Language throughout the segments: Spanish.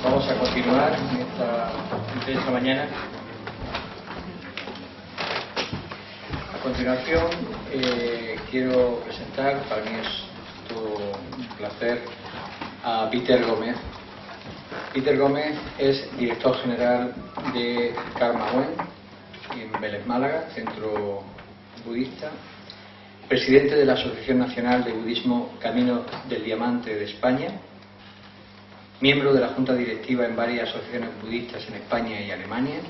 Vamos a continuar en esta mañana. A continuación, quiero presentar, para mí es todo un placer, a Peter Gómez. Peter Gómez es director general de Karma Wen en Vélez, Málaga, centro budista, presidente de la Asociación Nacional de Budismo Camino del Diamante de España, miembro de la Junta Directiva en varias asociaciones budistas en España y Alemania.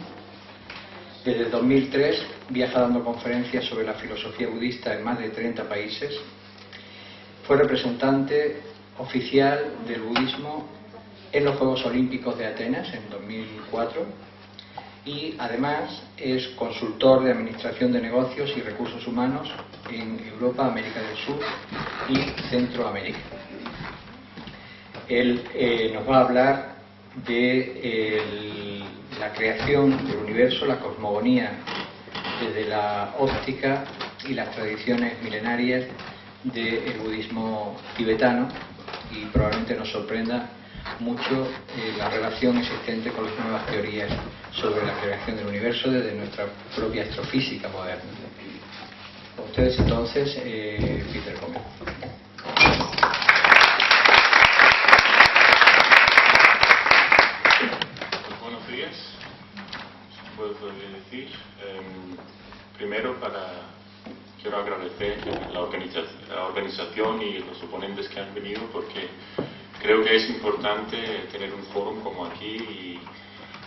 Desde el 2003 viaja dando conferencias sobre la filosofía budista en más de 30 países. Fue representante oficial del budismo en los Juegos Olímpicos de Atenas en 2004 y además es consultor de administración de negocios y recursos humanos en Europa, América del Sur y Centroamérica. Él nos va a hablar de la creación del universo, la cosmogonía desde la óptica y las tradiciones milenarias del budismo tibetano, y probablemente nos sorprenda mucho la relación existente con las nuevas teorías sobre la creación del universo desde nuestra propia astrofísica moderna. Con ustedes entonces, Peter Gómez. Buenos días, puedo decir. Primero, quiero agradecer la organización y los oponentes que han venido, porque creo que es importante tener un foro como aquí y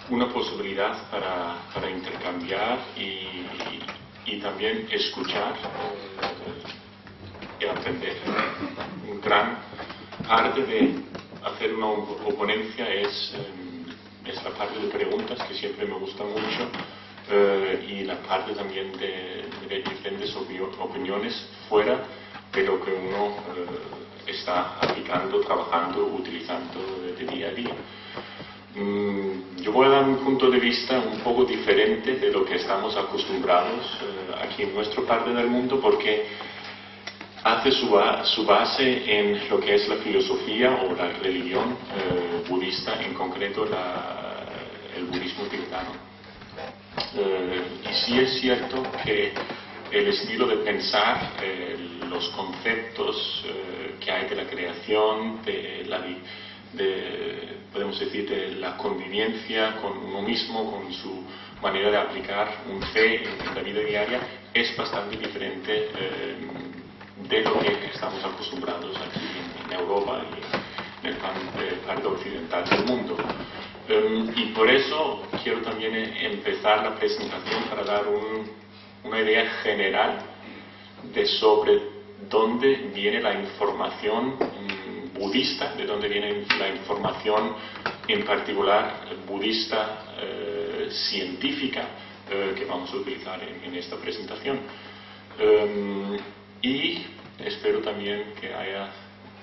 una posibilidad para intercambiar y también escuchar y aprender. Gran parte de hacer una oponencia es la parte de preguntas, que siempre me gusta mucho, y la parte también de diferentes opiniones fuera de lo que uno está aplicando, trabajando, utilizando de día a día. Yo voy a dar un punto de vista un poco diferente de lo que estamos acostumbrados aquí en nuestra parte del mundo, porque hace su base en lo que es la filosofía o la religión budista, en concreto el budismo tibetano. Y sí es cierto que el estilo de pensar, los conceptos que hay de la creación, podemos decir, de la convivencia con uno mismo, con su manera de aplicar un fe en la vida diaria, es bastante diferente de lo que estamos acostumbrados aquí en Europa y en el parte occidental del mundo. Y por eso quiero también empezar la presentación para dar una idea general de sobre dónde viene la información budista, de dónde viene la información en particular budista científica que vamos a utilizar en esta presentación. Y espero también que haya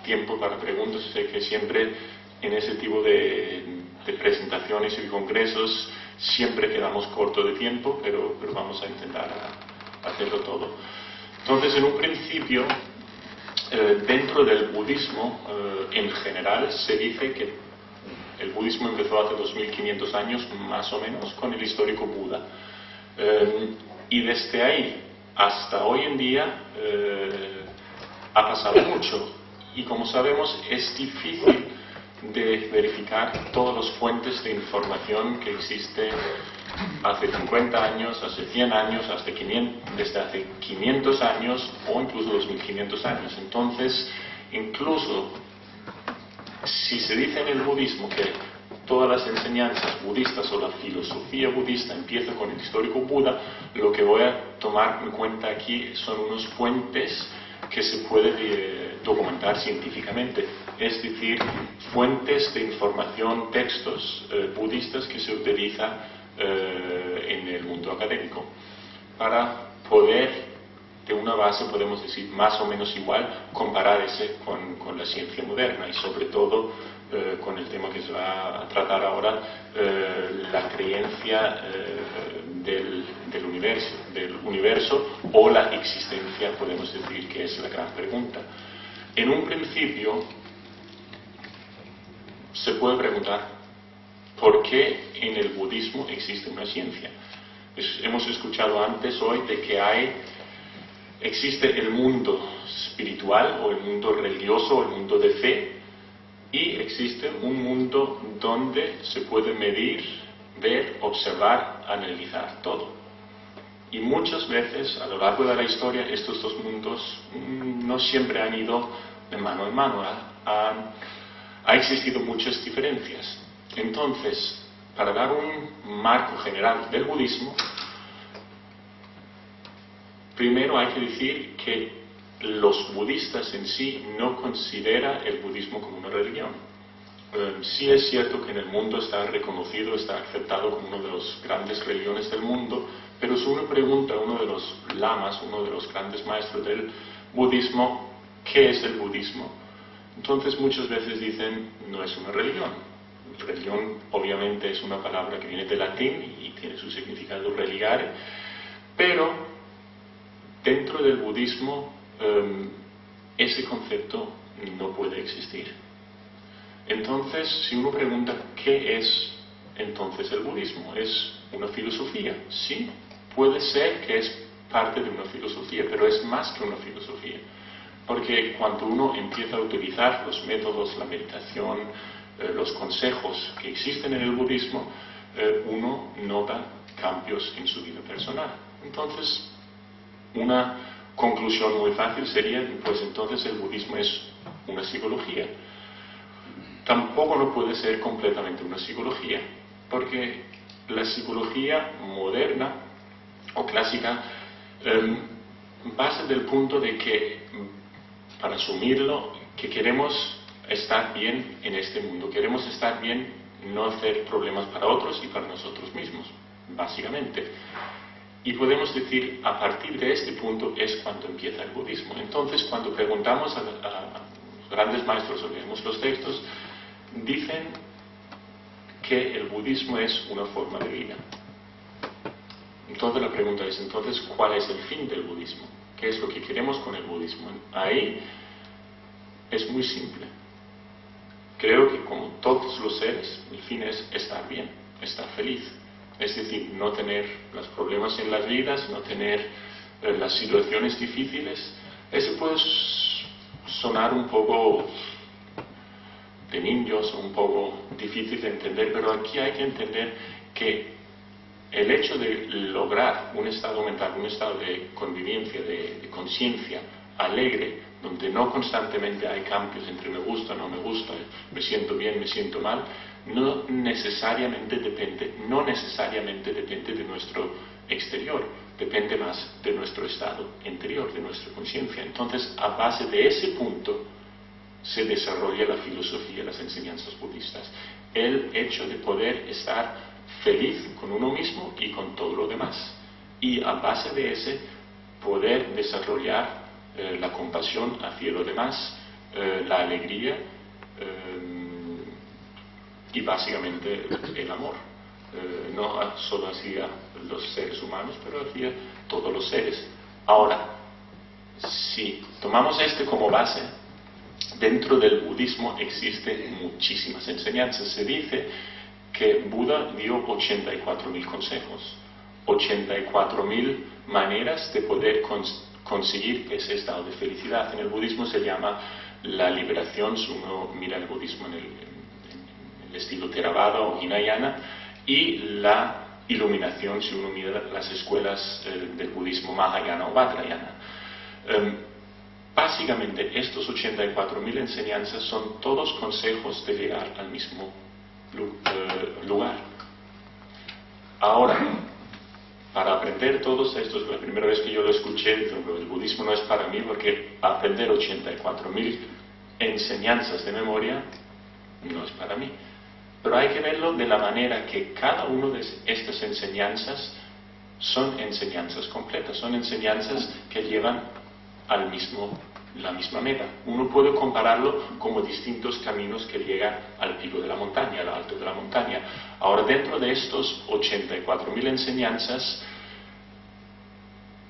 tiempo para preguntas. Sé que siempre en ese tipo de presentaciones y congresos siempre quedamos cortos de tiempo, pero vamos a intentar hacerlo todo. Entonces, en un principio, dentro del budismo en general se dice que el budismo empezó hace 2500 años más o menos con el histórico Buda, y desde ahí hasta hoy en día ha pasado mucho, y como sabemos es difícil de verificar todas las fuentes de información que existen hace 50 años, hace 100 años, desde hace 500 años o incluso 2500 años. Entonces, incluso si se dice en el budismo que todas las enseñanzas budistas o la filosofía budista empieza con el histórico Buda, lo que voy a tomar en cuenta aquí son unas fuentes que se puede documentar científicamente, es decir, fuentes de información, textos budistas que se utilizan en el mundo académico, para poder, de una base, podemos decir, más o menos igual, comparar ese con la ciencia moderna y sobre todo con el tema que se va a tratar ahora, la creencia del universo o la existencia, podemos decir que es la gran pregunta. En un principio se puede preguntar por qué en el budismo existe una ciencia. Hemos escuchado antes hoy de que existe el mundo espiritual o el mundo religioso o el mundo de fe, y existe un mundo donde se puede medir, ver, observar, analizar todo. Y muchas veces a lo largo de la historia estos dos mundos no siempre han ido de mano en mano, ha existido muchas diferencias. Entonces, para dar un marco general del budismo, primero hay que decir que los budistas en sí no consideran el budismo como una religión. Sí es cierto que en el mundo está reconocido, está aceptado como una de las grandes religiones del mundo, pero si uno pregunta a uno de los lamas, uno de los grandes maestros del budismo, ¿qué es el budismo? Entonces muchas veces dicen, no es una religión. Religión obviamente es una palabra que viene del latín y tiene su significado religare, pero dentro del budismo ese concepto no puede existir. Entonces, si uno pregunta ¿qué es entonces el budismo? ¿Es una filosofía? Sí, puede ser que es parte de una filosofía, pero es más que una filosofía. Porque cuando uno empieza a utilizar los métodos, la meditación, los consejos que existen en el budismo, uno nota cambios en su vida personal. Entonces, una conclusión muy fácil sería, pues entonces el budismo es una psicología. Tampoco no puede ser completamente una psicología, porque la psicología moderna o clásica pasa del punto de que, para asumirlo, que queremos estar bien en este mundo, queremos estar bien, no hacer problemas para otros y para nosotros mismos, básicamente. Y podemos decir, a partir de este punto es cuando empieza el budismo. Entonces, cuando preguntamos a los grandes maestros o leemos los textos, dicen que el budismo es una forma de vida. Entonces la pregunta es, entonces, ¿cuál es el fin del budismo? ¿Qué es lo que queremos con el budismo? Ahí es muy simple. Creo que como todos los seres, el fin es estar bien, estar feliz. Es decir, no tener los problemas en las vidas, no tener las situaciones difíciles. Eso puede sonar un poco de niños, un poco difícil de entender, pero aquí hay que entender que el hecho de lograr un estado mental, un estado de convivencia, de conciencia alegre, donde no constantemente hay cambios entre me gusta, no me gusta, me siento bien, me siento mal, no necesariamente depende de nuestro exterior, depende más de nuestro estado interior, de nuestra conciencia. Entonces, a base de ese punto se desarrolla la filosofía, las enseñanzas budistas. El hecho de poder estar feliz con uno mismo y con todo lo demás. Y a base de ese, poder desarrollar la compasión hacia los demás, la alegría y básicamente el amor. No solo hacia los seres humanos, pero hacia todos los seres. Ahora, si tomamos como base, dentro del budismo existen muchísimas enseñanzas. Se dice que Buda dio 84.000 consejos, 84.000 maneras de poder conseguir ese estado de felicidad. En el budismo se llama la liberación, si uno mira el budismo en el estilo Theravada o Hinayana, y la iluminación, si uno mira las escuelas del budismo Mahayana o Vajrayana. Básicamente, estos 84.000 enseñanzas son todos consejos de llegar al mismo lugar. Ahora, para aprender todos estos, la primera vez que yo lo escuché, el budismo no es para mí, porque aprender 84.000 enseñanzas de memoria no es para mí. Pero hay que verlo de la manera que cada una de estas enseñanzas son enseñanzas completas, son enseñanzas que llevan la misma meta. Uno puede compararlo como distintos caminos que llegan al pico de la montaña, al alto de la montaña. Ahora, dentro de estos 84.000 enseñanzas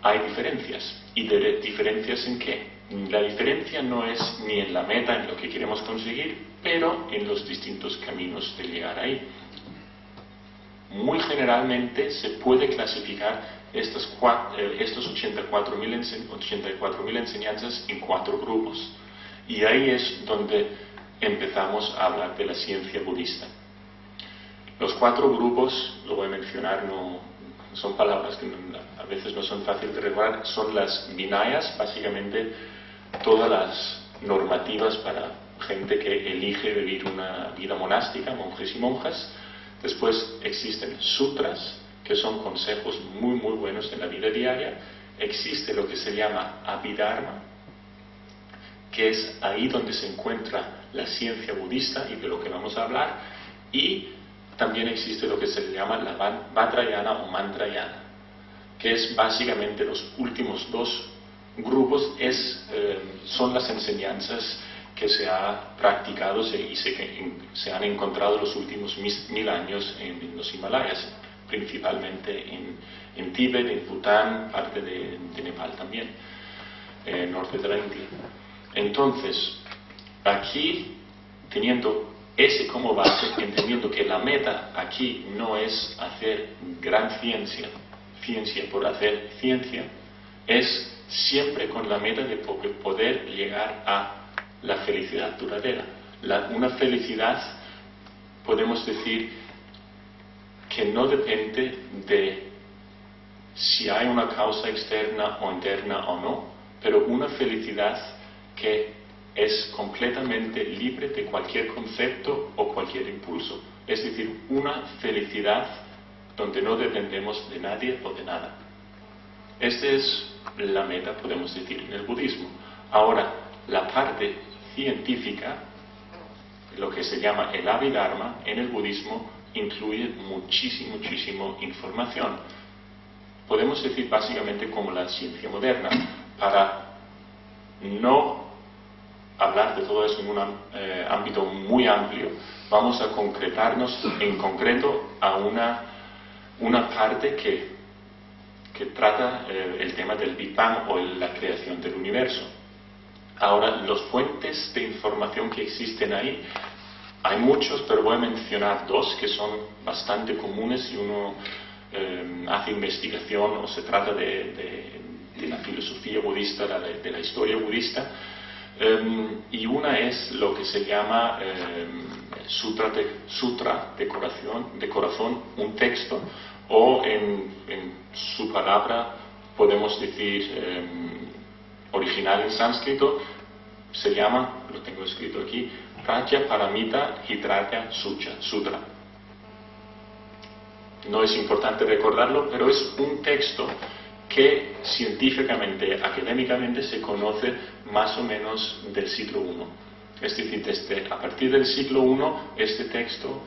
hay diferencias. ¿Y diferencias en qué? La diferencia no es ni en la meta, en lo que queremos conseguir, pero en los distintos caminos de llegar ahí. muy generalmente se puede clasificar estos 84.000 enseñanzas en 4 grupos. Y ahí es donde empezamos a hablar de la ciencia budista. Los 4 grupos, lo voy a mencionar, no son palabras que a veces no son fáciles de recordar, son las vinayas, básicamente todas las normativas para gente que elige vivir una vida monástica, monjes y monjas. Después existen sutras, que son consejos muy muy buenos en la vida diaria. Existe lo que se llama Abhidharma, que es ahí donde se encuentra la ciencia budista y de lo que vamos a hablar. Y también existe lo que se llama la Vajrayana o Mantrayana, que es básicamente los últimos 2 grupos, son las enseñanzas que se ha practicado y se han encontrado los últimos 1000 años en los Himalayas, principalmente en Tíbet, en Bután, parte de Nepal también, norte de la India. Entonces, aquí, teniendo ese como base, entendiendo que la meta aquí no es hacer gran ciencia por hacer ciencia, es siempre con la meta de poder llegar a la felicidad duradera. Una felicidad, podemos decir, que no depende de si hay una causa externa o interna o no, pero una felicidad que es completamente libre de cualquier concepto o cualquier impulso. Es decir, una felicidad donde no dependemos de nadie o de nada. Esta es la meta, podemos decir, en el budismo. Ahora, la parte científica, lo que se llama el Abhidharma, en el budismo incluye muchísima información. Podemos decir básicamente como la ciencia moderna. Para no hablar de todo eso en un ámbito muy amplio, vamos a concretarnos en concreto a una parte que trata el tema del Big Bang o la creación del universo. Ahora, las fuentes de información que existen ahí, hay muchos, pero voy a mencionar 2 que son bastante comunes si uno hace investigación o se trata de la filosofía budista, de la historia budista. Y una es lo que se llama Sutra de Corazón, un texto, o en su palabra podemos decir original en sánscrito, se llama, lo tengo escrito aquí, Prajnaparamita Hidraya Sutra. No es importante recordarlo, pero es un texto que científicamente, académicamente se conoce más o menos del siglo I. Es decir, a partir del siglo I este texto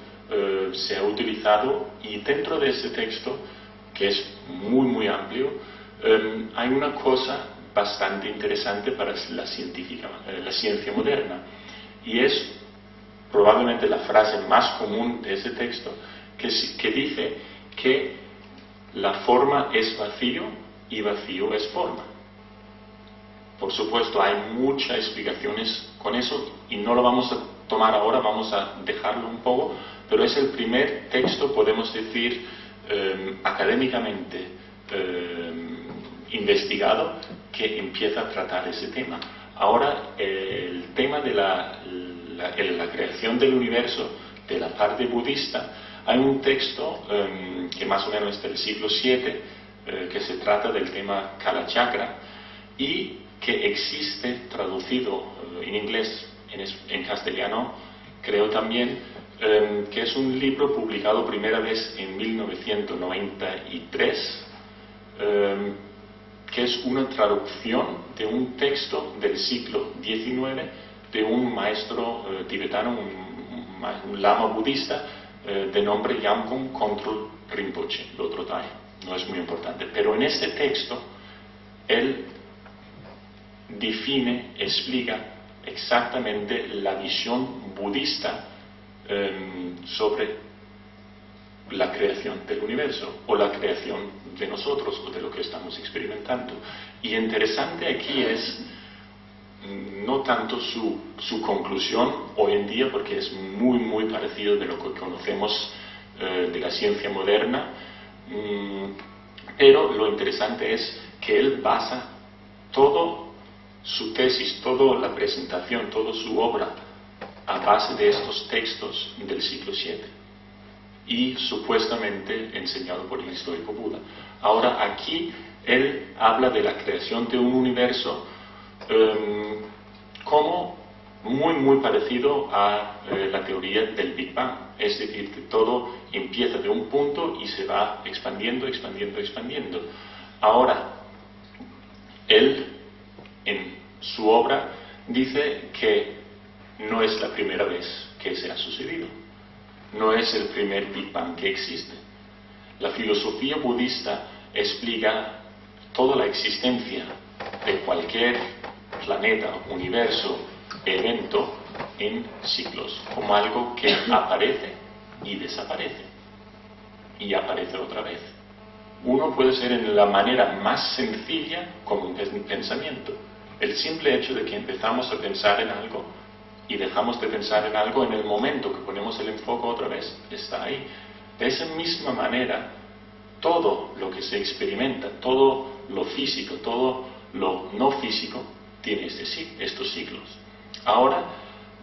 se ha utilizado, y dentro de ese texto, que es muy amplio, hay una cosa bastante interesante para la ciencia moderna, y es probablemente la frase más común de ese texto, que dice que la forma es vacío y vacío es forma. Por supuesto, hay muchas explicaciones con eso y no lo vamos a tomar ahora, vamos a dejarlo un poco, pero es el primer texto, podemos decir, académicamente investigado, que empieza a tratar ese tema. Ahora, el tema de la creación del universo, de la parte budista, hay un texto que más o menos es del siglo VII, que se trata del tema Kalachakra, y que existe traducido en inglés, en castellano, creo también, que es un libro publicado primera vez en 1993, que es una traducción de un texto del siglo XIX de un maestro tibetano, un lama budista, de nombre Yamkung Kongtrul Rinpoche, lo otro trae, no es muy importante. Pero en este texto, él define, explica exactamente la visión budista sobre la creación del universo, o la creación de nosotros, o de lo que estamos experimentando. Y interesante aquí es no tanto su conclusión hoy en día, porque es muy parecido de lo que conocemos de la ciencia moderna, pero lo interesante es que él basa todo su tesis, toda la presentación, toda su obra a base de estos textos del siglo VII y supuestamente enseñado por el histórico Buda. Ahora aquí él habla de la creación de un universo como muy parecido a la teoría del Big Bang, es decir, que todo empieza de un punto y se va expandiendo. Ahora, él en su obra dice que no es la primera vez que se ha sucedido, no es el primer Big Bang que existe. La filosofía budista explica toda la existencia de cualquier planeta, universo, evento en ciclos, como algo que aparece y desaparece y aparece otra vez. Uno puede ser en la manera más sencilla como un pensamiento. El simple hecho de que empezamos a pensar en algo y dejamos de pensar en algo, en el momento que ponemos el enfoque otra vez, está ahí. De esa misma manera, todo lo que se experimenta, todo lo físico, todo lo no físico, tiene estos ciclos. Ahora,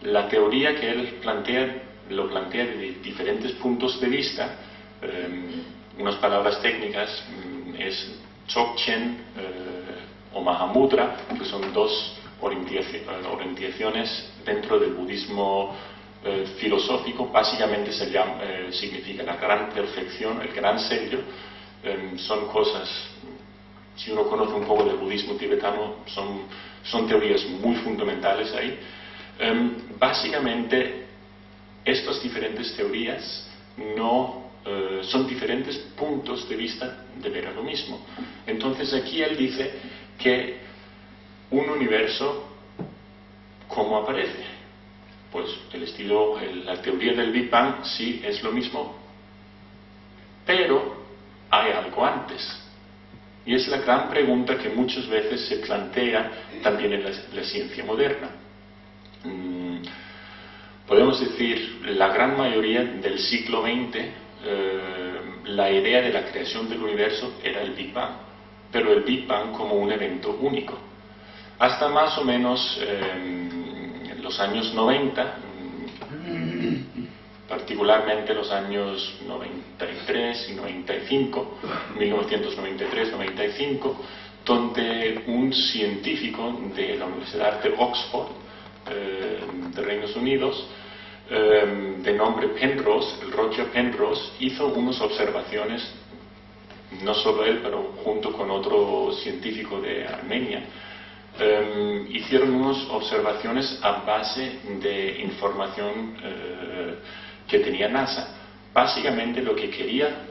la teoría que él plantea, lo plantea de diferentes puntos de vista. Unas palabras técnicas es Dzogchen o Mahamudra, que son dos orientaciones dentro del budismo filosófico. Básicamente significa la gran perfección, el gran sello. Son cosas, si uno conoce un poco del budismo tibetano, son teorías muy fundamentales ahí. Básicamente, estas diferentes teorías son diferentes puntos de vista de ver a lo mismo. Entonces aquí él dice que un universo, ¿cómo aparece? Pues la teoría del Big Bang sí es lo mismo, pero hay algo antes. Y es la gran pregunta que muchas veces se plantea también en la ciencia moderna. Podemos decir, la gran mayoría del siglo XX, la idea de la creación del universo era el Big Bang, pero el Big Bang como un evento único. Hasta más o menos en los años 90, particularmente los años 93 y 95, 1993-95, donde un científico de la Universidad de Oxford, de Reinos Unidos, de nombre Penrose, el Roger Penrose, hizo unas observaciones, no solo él, pero junto con otro científico de Armenia, hicieron unas observaciones a base de información que tenía NASA. Básicamente lo que quería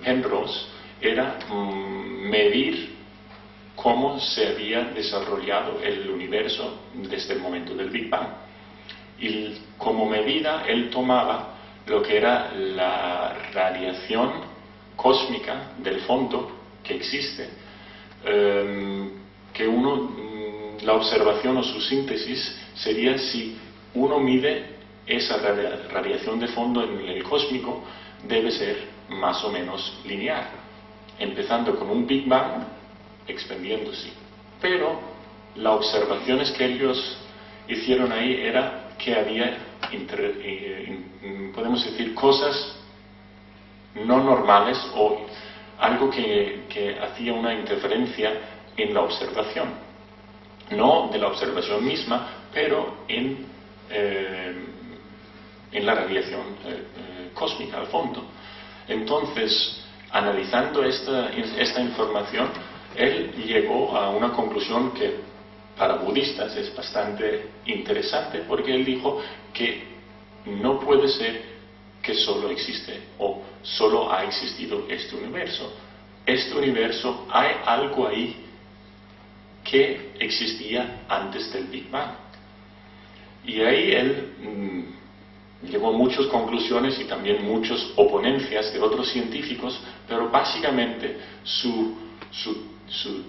Penrose era medir cómo se había desarrollado el universo desde el momento del Big Bang. Y como medida él tomaba lo que era la radiación cósmica del fondo que existe, la observación o su síntesis sería si uno mide esa radiación de fondo en el cósmico, debe ser más o menos lineal, empezando con un Big Bang, expandiéndose. Pero las observaciones que ellos hicieron ahí era que había, podemos decir, cosas no normales o algo que hacía una interferencia en la observación. No de la observación misma, pero en la radiación cósmica al fondo. Entonces, analizando esta información, él llegó a una conclusión que para budistas es bastante interesante, porque él dijo que no puede ser que solo existe o solo ha existido este universo. Este universo, hay algo ahí que existía antes del Big Bang. Y ahí él llegó a muchas conclusiones y también muchas oponencias de otros científicos, pero básicamente su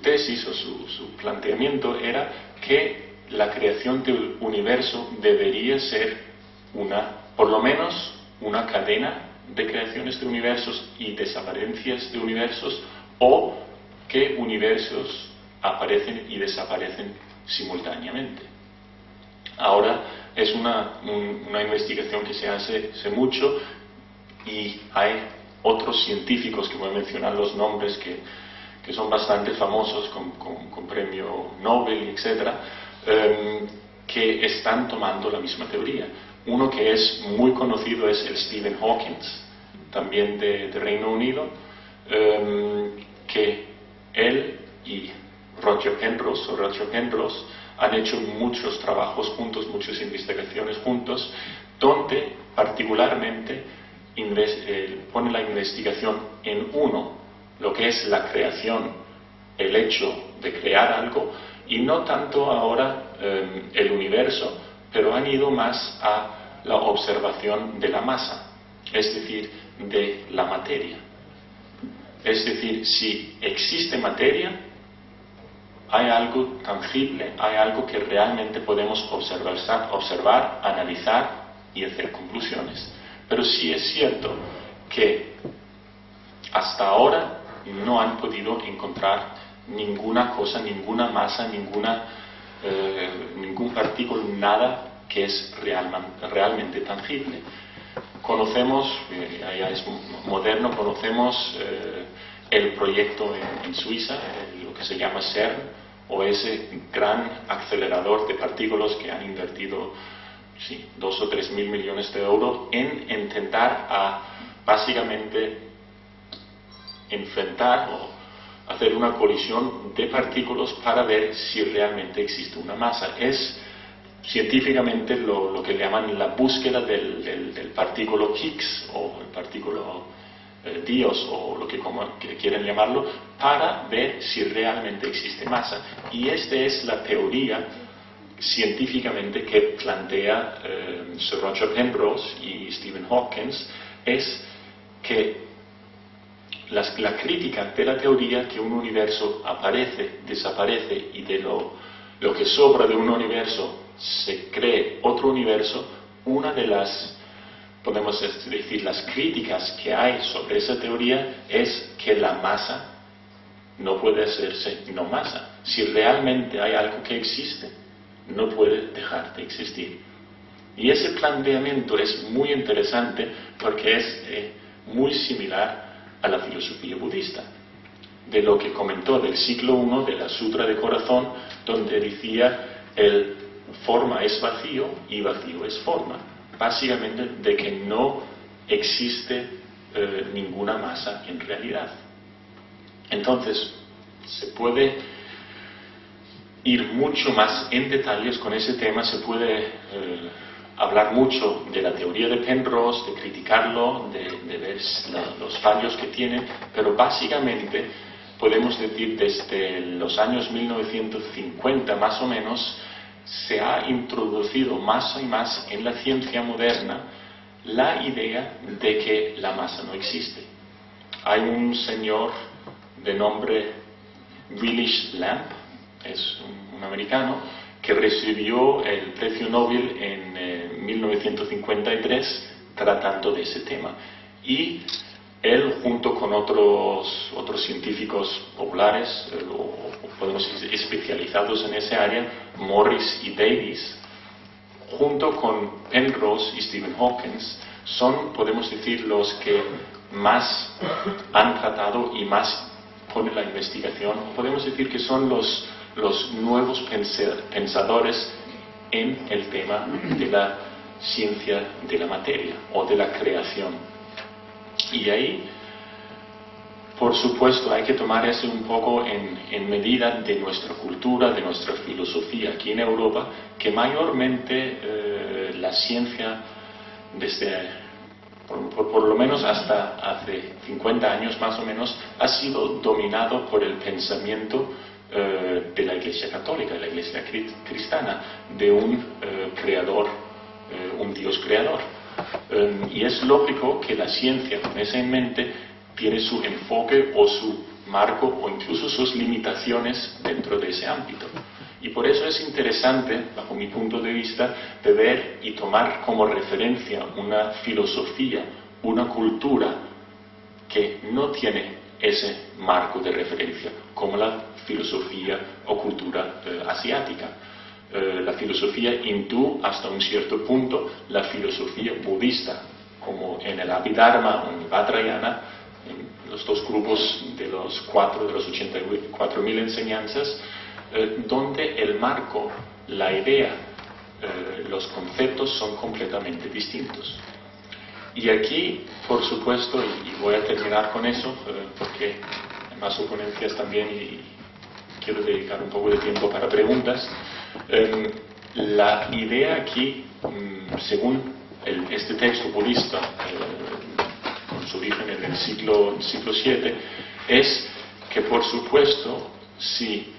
tesis o su planteamiento era que la creación del universo debería ser por lo menos una cadena de creaciones de universos y desaparencias de universos, o que universos aparecen y desaparecen simultáneamente. Ahora es una investigación que se hace mucho, y hay otros científicos, que voy a mencionar los nombres, que son bastante famosos, con premio Nobel, etc., que están tomando la misma teoría. Uno que es muy conocido es el Stephen Hawking, también de Reino Unido, que él y Roger Penrose han hecho muchos trabajos juntos, muchas investigaciones juntos, donde particularmente pone la investigación en lo que es la creación, el hecho de crear algo, y no tanto ahora el universo, pero han ido más a la observación de la masa, es decir, de la materia. Es decir, si existe materia, hay algo tangible, hay algo que realmente podemos observar, analizar y hacer conclusiones. Pero sí es cierto que hasta ahora no han podido encontrar ninguna cosa, ninguna masa, ningún partículo, nada que es realmente tangible. Conocemos, ya es moderno, conocemos el proyecto en Suiza, lo que se llama CERN, o ese gran acelerador de partículas que han invertido 2 o 3 mil millones de euros en intentar básicamente enfrentar o hacer una colisión de partículas para ver si realmente existe una masa. Es científicamente lo que le llaman la búsqueda del partículo Higgs, o el partículo Dios, o lo que quieran llamarlo, para ver si realmente existe masa. Y esta es la teoría científicamente que plantea Sir Roger Penrose y Stephen Hawking, es que la crítica de la teoría que un universo aparece, desaparece, y de lo que sobra de un universo se cree otro universo. Una de las, podemos decir, las críticas que hay sobre esa teoría es que la masa no puede hacerse no masa. Si realmente hay algo que existe, no puede dejar de existir. Y ese planteamiento es muy interesante porque es muy similar a la filosofía budista, de lo que comentó del siglo I de la Sutra de Corazón, donde decía el forma es vacío y vacío es forma, básicamente de que no existe ninguna masa en realidad. Entonces se puede ir mucho más en detalles con ese tema, se puede hablar mucho de la teoría de Penrose, de criticarlo, de ver los fallos que tiene, pero básicamente podemos decir desde los años 1950 más o menos se ha introducido más y más en la ciencia moderna la idea de que la masa no existe. Hay un señor de nombre Willis Lamp, es un americano, que recibió el premio Nobel en 1953 tratando de ese tema. Y él, junto con otros científicos populares, o podemos decir especializados en esa área, Morris y Davis, junto con Penrose y Stephen Hawking, son, podemos decir, los que más han tratado y más ponen la investigación. Podemos decir que son los nuevos pensadores en el tema de la ciencia de la materia o de la creación. Y ahí, por supuesto, hay que tomar eso un poco en medida de nuestra cultura, de nuestra filosofía aquí en Europa, que mayormente la ciencia, por lo menos hasta hace 50 años más o menos, ha sido dominado por el pensamiento de la Iglesia Católica, de la Iglesia cristiana, de un creador, un Dios creador. Y es lógico que la ciencia, con eso en mente, tiene su enfoque o su marco o incluso sus limitaciones dentro de ese ámbito. Y por eso es interesante, bajo mi punto de vista, de ver y tomar como referencia una filosofía una cultura que no tiene ese marco de referencia, como la filosofía o cultura asiática. La filosofía hindú hasta un cierto punto, la filosofía budista, como en el Abhidharma o en el Vajrayana, en los dos grupos de los 84.000 enseñanzas, donde el marco, la idea, los conceptos son completamente distintos. Y aquí, por supuesto, y voy a terminar con eso, porque hay más ponencias también y quiero dedicar un poco de tiempo para preguntas. La idea aquí, según este texto budista, con su origen en el siglo VII, es que, por supuesto, si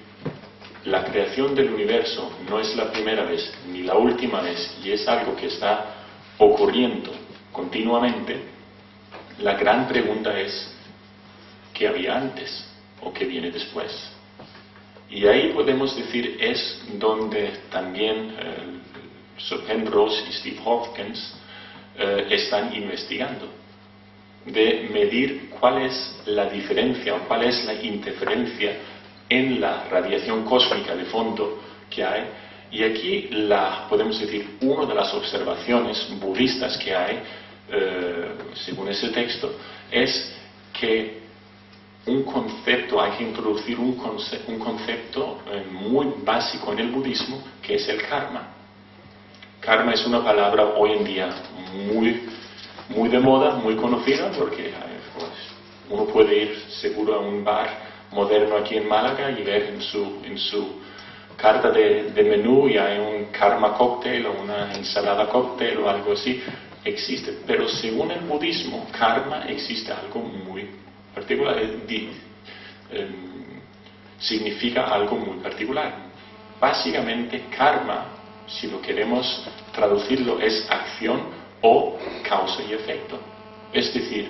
la creación del universo no es la primera vez ni la última vez y es algo que está ocurriendo continuamente, la gran pregunta es ¿qué había antes o qué viene después? Y ahí podemos decir es donde también Sir Penrose y Steve Hawkins están investigando, de medir cuál es la diferencia o cuál es la interferencia en la radiación cósmica de fondo que hay. Y aquí podemos decir, una de las observaciones budistas que hay, según ese texto, es que hay que introducir un concepto muy básico en el budismo, que es el karma. Karma es una palabra hoy en día muy de moda, muy conocida, porque pues, uno puede ir seguro a un bar moderno aquí en Málaga y ver en su carta de menú y hay un karma cóctel o una ensalada cóctel o algo así. Existe, pero según el budismo, karma existe algo muy particular, significa algo muy particular. Básicamente, karma, si lo queremos traducirlo, es acción o causa y efecto. Es decir,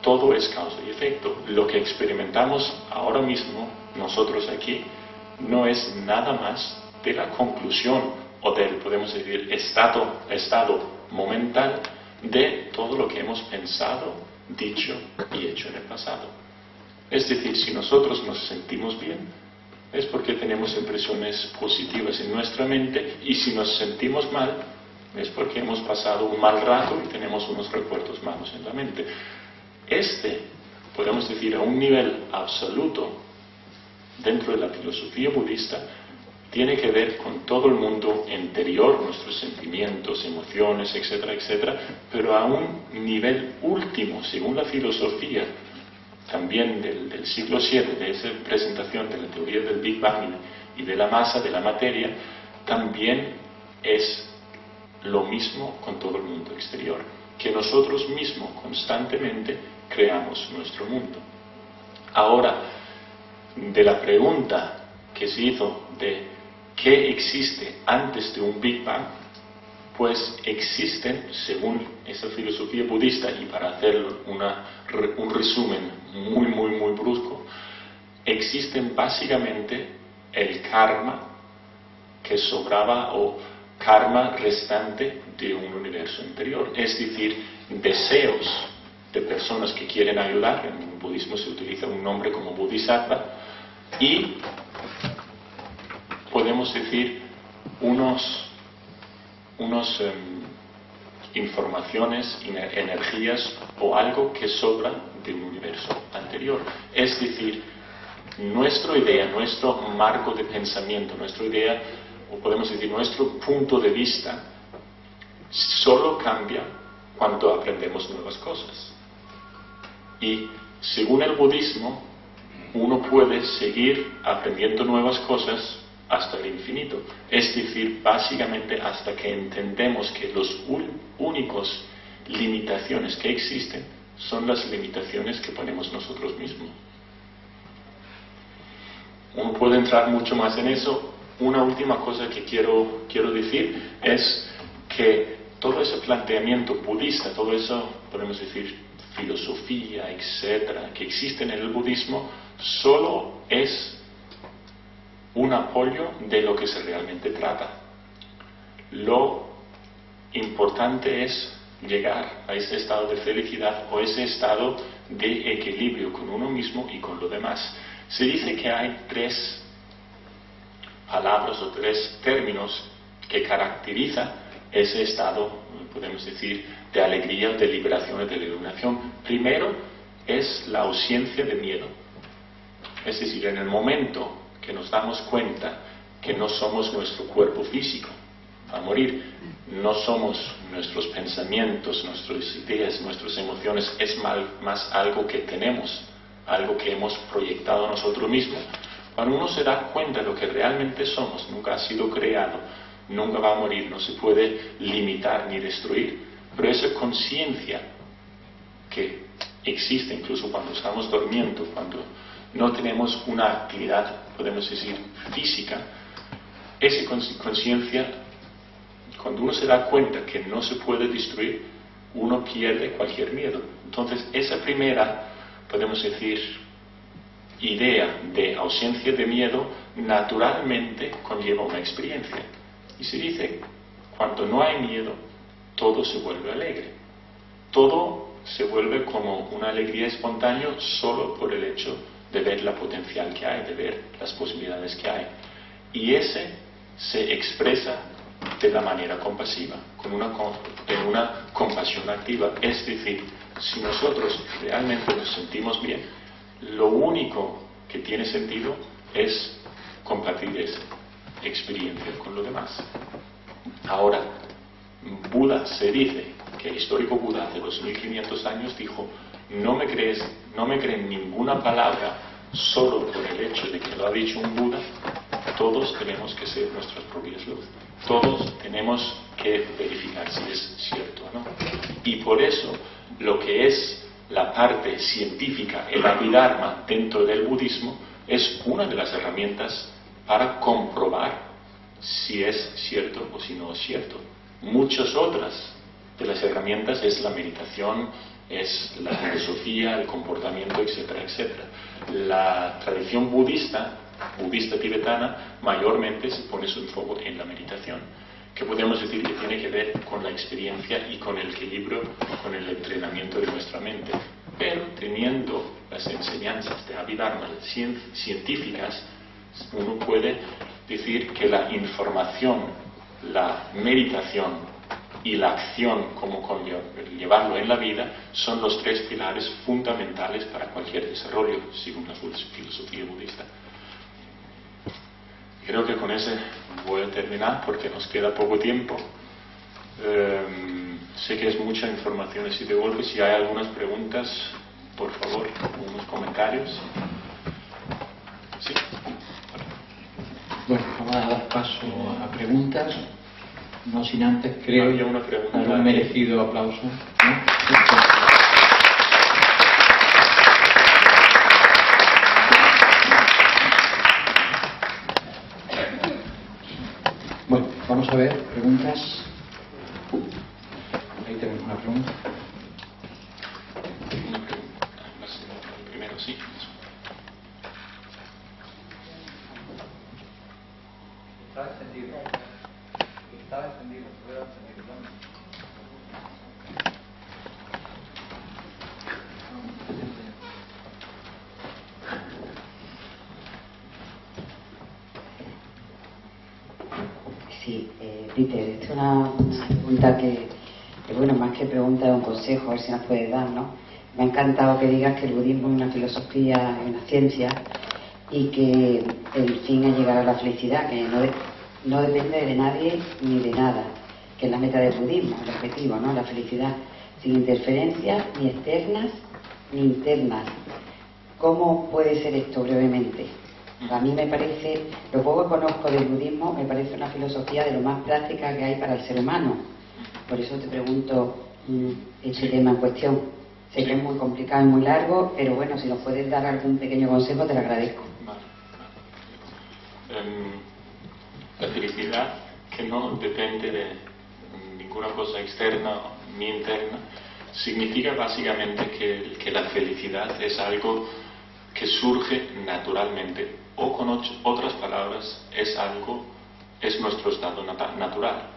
todo es causa y efecto. Lo que experimentamos ahora mismo, nosotros aquí, no es nada más de la conclusión o del, podemos decir, estado momental de todo lo que hemos pensado, dicho y hecho en el pasado. Es decir, si nosotros nos sentimos bien, es porque tenemos impresiones positivas en nuestra mente, y si nos sentimos mal, es porque hemos pasado un mal rato y tenemos unos recuerdos malos en la mente. Podemos decir, a un nivel absoluto, dentro de la filosofía budista, tiene que ver con todo el mundo interior, nuestros sentimientos, emociones, etcétera, etcétera, pero a un nivel último, según la filosofía también del siglo VII, de esa presentación de la teoría del Big Bang y de la masa, de la materia, también es lo mismo con todo el mundo exterior, que nosotros mismos constantemente creamos nuestro mundo. Ahora, de la pregunta que se hizo de ¿qué existe antes de un Big Bang? Pues existen, según esa filosofía budista, y para hacer un resumen muy brusco, existen básicamente el karma que sobraba o karma restante de un universo interior, es decir, deseos de personas que quieren ayudar. En el budismo se utiliza un nombre como bodhisattva, y podemos decir unos informaciones, energías o algo que sobra de un universo anterior. Es decir, nuestra idea, nuestro marco de pensamiento, nuestra idea, o podemos decir nuestro punto de vista, solo cambia cuando aprendemos nuevas cosas. Y según el budismo, uno puede seguir aprendiendo nuevas cosas hasta el infinito. Es decir, básicamente hasta que entendemos que los únicos limitaciones que existen son las limitaciones que ponemos nosotros mismos. Uno puede entrar mucho más en eso. Una última cosa que quiero decir es que todo ese planteamiento budista, todo eso, podemos decir, filosofía, etcétera, que existen en el budismo, solo es un apoyo de lo que se realmente trata. Lo importante es llegar a ese estado de felicidad o ese estado de equilibrio con uno mismo y con lo demás. Se dice que hay 3 palabras o 3 términos que caracterizan ese estado, podemos decir, de alegría, de liberación y de iluminación. Primero es la ausencia de miedo. Es decir, en el momento que nos damos cuenta que no somos nuestro cuerpo físico a morir, no somos nuestros pensamientos, nuestras ideas, nuestras emociones, es más algo que tenemos, algo que hemos proyectado a nosotros mismos. Cuando uno se da cuenta de lo que realmente somos, nunca ha sido creado, nunca va a morir, no se puede limitar ni destruir, pero esa conciencia que existe incluso cuando estamos durmiendo, cuando no tenemos una actividad, podemos decir, física, esa conciencia, cuando uno se da cuenta que no se puede destruir, uno pierde cualquier miedo. Entonces, esa primera, podemos decir, idea de ausencia de miedo, naturalmente conlleva una experiencia. Y se dice, cuando no hay miedo, todo se vuelve alegre. Todo se vuelve como una alegría espontánea solo por el hecho de ver la potencial que hay, de ver las posibilidades que hay. Y ese se expresa de la manera compasiva, con una compasión activa. Es decir, si nosotros realmente nos sentimos bien, lo único que tiene sentido es compartir esa experiencia con los demás. Ahora, Buda se dice que el histórico Buda de 2500 años dijo: no me creen ninguna palabra solo por el hecho de que lo ha dicho un Buda. Todos tenemos que ser nuestras propias luces. Todos tenemos que verificar si es cierto o no. Y por eso, lo que es la parte científica, el Abhidharma dentro del budismo, es una de las herramientas para comprobar si es cierto o si no es cierto. Muchas otras de las herramientas es la meditación, es la filosofía, el comportamiento, etcétera, etcétera. La tradición budista tibetana, mayormente se pone su enfoque en la meditación, que podemos decir que tiene que ver con la experiencia y con el equilibrio, con el entrenamiento de nuestra mente. Pero teniendo las enseñanzas de Abhidharma científicas, uno puede decir que la información, la meditación y la acción, como llevarlo en la vida, son los 3 pilares fundamentales para cualquier desarrollo, según la filosofía budista. Creo que con ese voy a terminar porque nos queda poco tiempo. Sé que es mucha información así de golpe. Si hay algunas preguntas, por favor, unos comentarios. Sí. Bueno, vamos a dar paso a preguntas. No sin antes, creo, había una pregunta dar un merecido aplauso, ¿no? Bueno, vamos a ver, preguntas. Ahí tenemos una pregunta. Una pregunta. Primero, sí. Está encendido. Está encendido, puede encendido. Sí, Peter, esta es una pregunta que, bueno, más que pregunta, es un consejo, a ver si nos puedes dar, ¿no? Me ha encantado que digas que el budismo es una filosofía, una ciencia, y que el fin es llegar a la felicidad, que no depende de nadie ni de nada, que es la meta del budismo, el objetivo, ¿no? La felicidad, sin interferencias ni externas ni internas. ¿Cómo puede ser esto brevemente? A mí me parece, lo poco que conozco del budismo, me parece una filosofía de lo más práctica que hay para el ser humano. Por eso te pregunto este tema en cuestión. Sé que es muy complicado y muy largo, pero bueno, si nos puedes dar algún pequeño consejo, te lo agradezco. La felicidad, que no depende de ninguna cosa externa ni interna, significa básicamente que la felicidad es algo que surge naturalmente, o con otras palabras, es nuestro estado natural.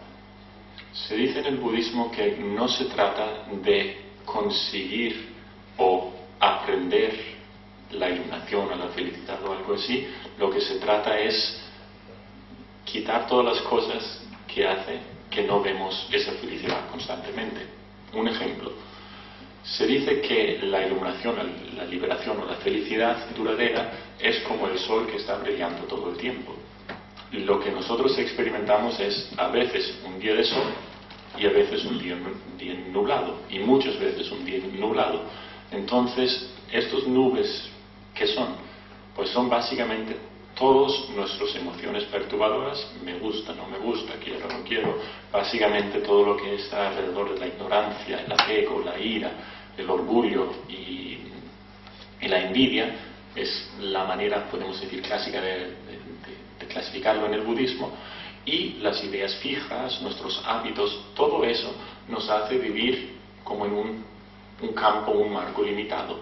Se dice en el budismo que no se trata de conseguir o aprender la iluminación o la felicidad o algo así. Lo que se trata es quitar todas las cosas que hace que no vemos esa felicidad constantemente. Un ejemplo, se dice que la iluminación, la liberación o la felicidad duradera es como el sol que está brillando todo el tiempo. Lo que nosotros experimentamos es a veces un día de sol y a veces un día nublado, y muchas veces un día nublado. Entonces, estos nubes, ¿qué son? Pues son básicamente todas nuestras emociones perturbadoras: me gusta, no me gusta, quiero, no quiero, básicamente todo lo que está alrededor de la ignorancia, el apego, la ira, el orgullo y la envidia. Es la manera, podemos decir, clásica de clasificarlo en el budismo. Y las ideas fijas, nuestros hábitos, todo eso nos hace vivir como en un campo, un marco limitado.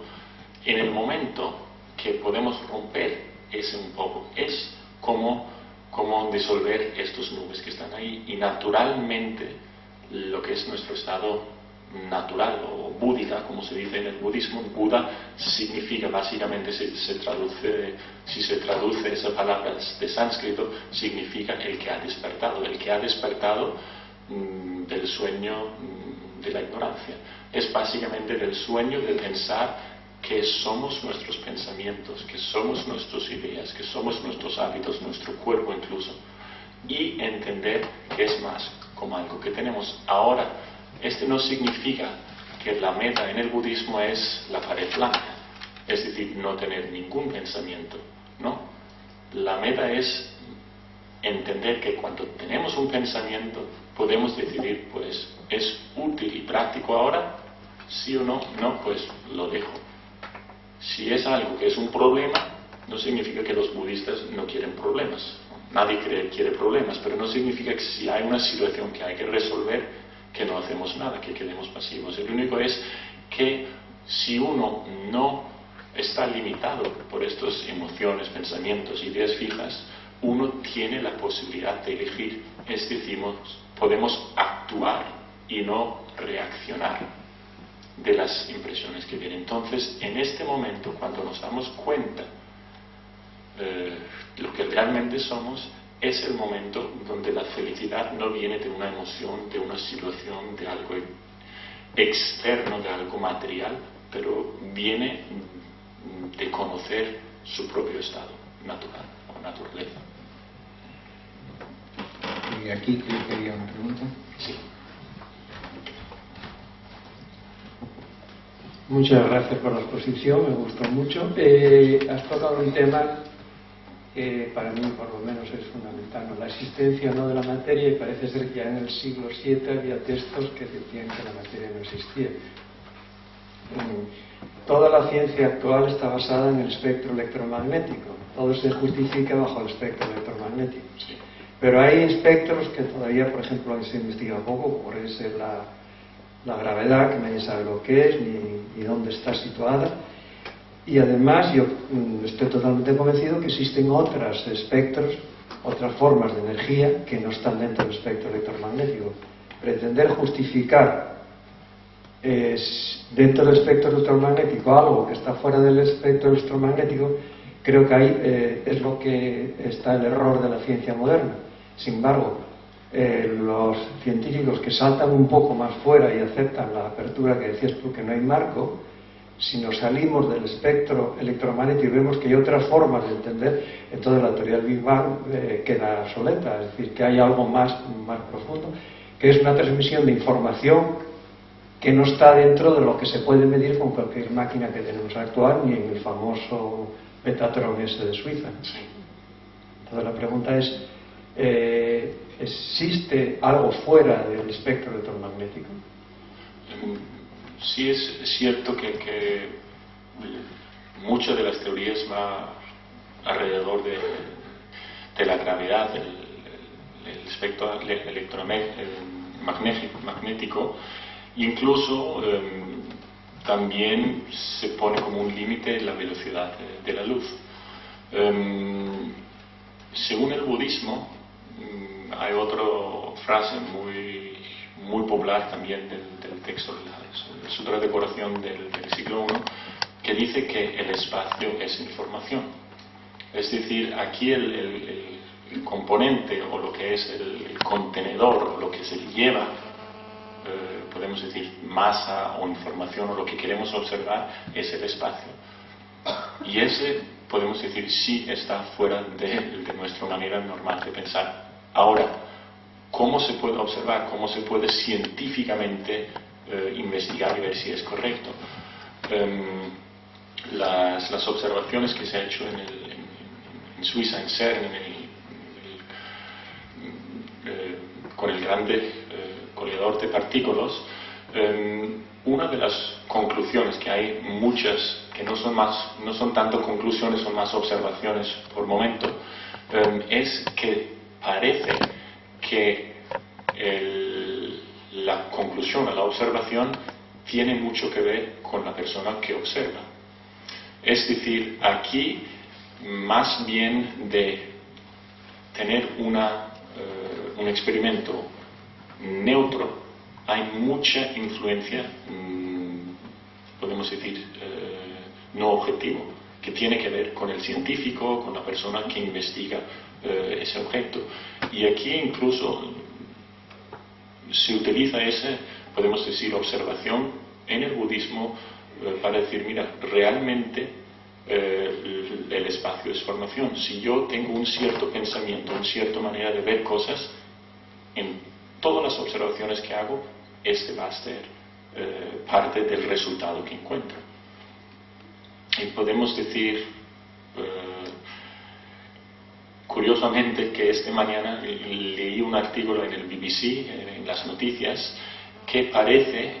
En el momento que podemos romper ese un poco, es como disolver estos nubes que están ahí, y naturalmente lo que es nuestro estado natural o búdica, como se dice en el budismo. Buda significa, básicamente, si se traduce esa palabra de sánscrito, significa el que ha despertado del sueño de la ignorancia. Es básicamente del sueño de pensar que somos nuestros pensamientos, que somos nuestras ideas, que somos nuestros hábitos, nuestro cuerpo incluso, y entender que es más como algo que tenemos ahora. Esto no significa que la meta en el budismo es la pared blanca, es decir, no tener ningún pensamiento, ¿no? La meta es entender que cuando tenemos un pensamiento podemos decidir, pues, ¿es útil y práctico ahora? ¿Sí o no? No, pues lo dejo. Si es algo que es un problema, no significa que los budistas no quieren problemas. Nadie quiere problemas, pero no significa que si hay una situación que hay que resolver, que no hacemos nada, que quedemos pasivos. El único es que si uno no está limitado por estas emociones, pensamientos, ideas fijas, uno tiene la posibilidad de elegir. Es decir, podemos actuar y no reaccionar de las impresiones que vienen. Entonces, en este momento, cuando nos damos cuenta de lo que realmente somos, es el momento donde la felicidad no viene de una emoción, de una situación, de algo externo, de algo material, pero viene de conocer su propio estado natural o naturaleza. Y aquí quería una pregunta. Sí. Muchas gracias por la exposición, me gustó mucho. Has tocado un tema que para mí por lo menos es fundamental, ¿no? La existencia no de la materia, y parece ser que ya en el siglo VII había textos que decían que la materia no existía. Toda la ciencia actual está basada en el espectro electromagnético, todo se justifica bajo el espectro electromagnético. Sí. Pero hay espectros que todavía, por ejemplo, se investiga poco, como puede ser la gravedad, que nadie sabe lo que es ni dónde está situada. Y además yo estoy totalmente convencido que existen otros espectros, otras formas de energía que no están dentro del espectro electromagnético. Pretender justificar dentro del espectro electromagnético algo que está fuera del espectro electromagnético, creo que ahí es lo que está el error de la ciencia moderna. Sin embargo, los científicos que saltan un poco más fuera y aceptan la apertura que decías tú, que no hay marco, si nos salimos del espectro electromagnético y vemos que hay otras formas de entender, entonces la teoría del Big Bang queda obsoleta. Es decir, que hay algo más profundo, que es una transmisión de información que no está dentro de lo que se puede medir con cualquier máquina que tenemos actual, ni en el famoso Betatron ese de Suiza. Entonces la pregunta es, ¿existe algo fuera del espectro electromagnético? Sí, es cierto que muchas de las teorías va alrededor de la gravedad, el espectro electromagnético. Incluso también se pone como un límite la velocidad de la luz. Según el budismo, hay otra frase muy muy popular también del texto, la Sutra de Decoración del siglo I, que dice que el espacio es información. Es decir, aquí el componente o lo que es el contenedor, o lo que se lleva, podemos decir masa o información o lo que queremos observar, es el espacio. Y ese, podemos decir, sí está fuera de nuestra manera normal de pensar. Ahora, ¿cómo se puede observar? ¿Cómo se puede científicamente investigar y ver si es correcto? Las observaciones que se ha hecho en Suiza, en CERN, con el grande colisador de partículas, una de las conclusiones, que hay muchas que no son tanto conclusiones, son más observaciones por momento, es que parece que la conclusión o la observación tiene mucho que ver con la persona que observa. Es decir, aquí, más bien de tener un experimento neutro, hay mucha influencia, podemos decir, no objetivo, que tiene que ver con el científico, con la persona que investiga ese objeto. Y aquí incluso se utiliza podemos decir, observación en el budismo para decir, mira, realmente el espacio es formación. Si yo tengo un cierto pensamiento, una cierta manera de ver cosas, en todas las observaciones que hago, va a ser parte del resultado que encuentro. Y podemos decir, curiosamente, que esta mañana leí un artículo en el BBC, en las noticias, que parece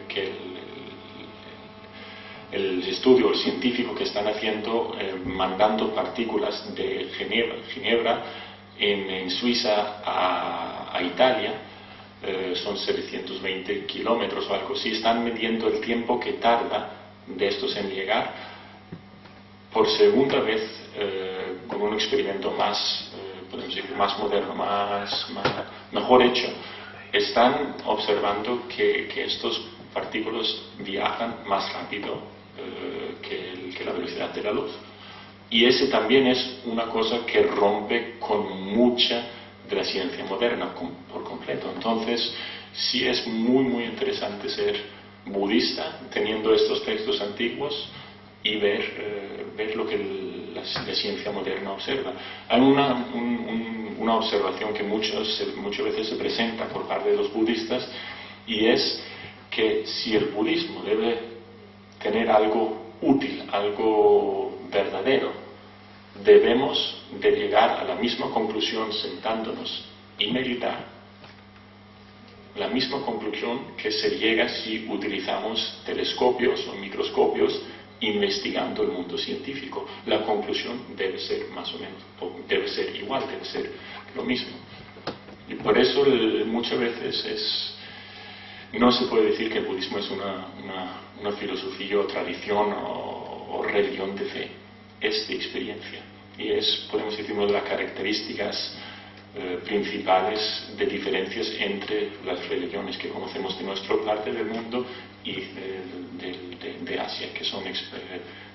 que el estudio, el científico que están haciendo, mandando partículas de Ginebra en Suiza a Italia, son 720 kilómetros o algo así, están midiendo el tiempo que tarda de estos en llegar, por segunda vez, con un experimento más, podemos decir, más moderno, mejor hecho. Están observando que estos partículas viajan más rápido que la velocidad de la luz. Y ese también es una cosa que rompe con mucha de la ciencia moderna por completo. Entonces, sí es muy, muy interesante ser budista teniendo estos textos antiguos y ver lo que la ciencia moderna observa. Hay una observación que muchas veces se presenta por parte de los budistas, y es que si el budismo debe tener algo útil, algo verdadero, debemos de llegar a la misma conclusión sentándonos y meditar, la misma conclusión que se llega si utilizamos telescopios o microscopios investigando el mundo científico. La conclusión debe ser más o menos, debe ser igual, debe ser lo mismo. Y por eso muchas veces no se puede decir que el budismo es una filosofía o tradición o religión de fe, es de experiencia. Y podemos decir, una de las características principales de diferencias entre las religiones que conocemos de nuestra parte del mundo y de Asia, que son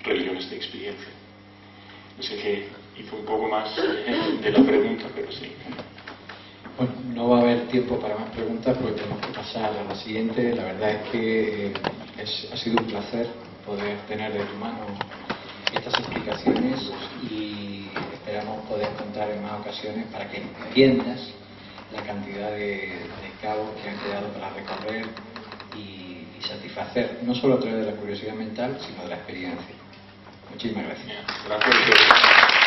religiones de experiencia. No sé que hizo un poco más de la pregunta, pero sí. Bueno, no va a haber tiempo para más preguntas porque tenemos que pasar a la siguiente. La verdad es que ha sido un placer poder tener de tu mano estas explicaciones y esperamos poder contar en más ocasiones para que entiendas la cantidad de cabos que han quedado para recorrer y satisfacer no solo a través de la curiosidad mental, sino de la experiencia. Muchísimas gracias. Gracias.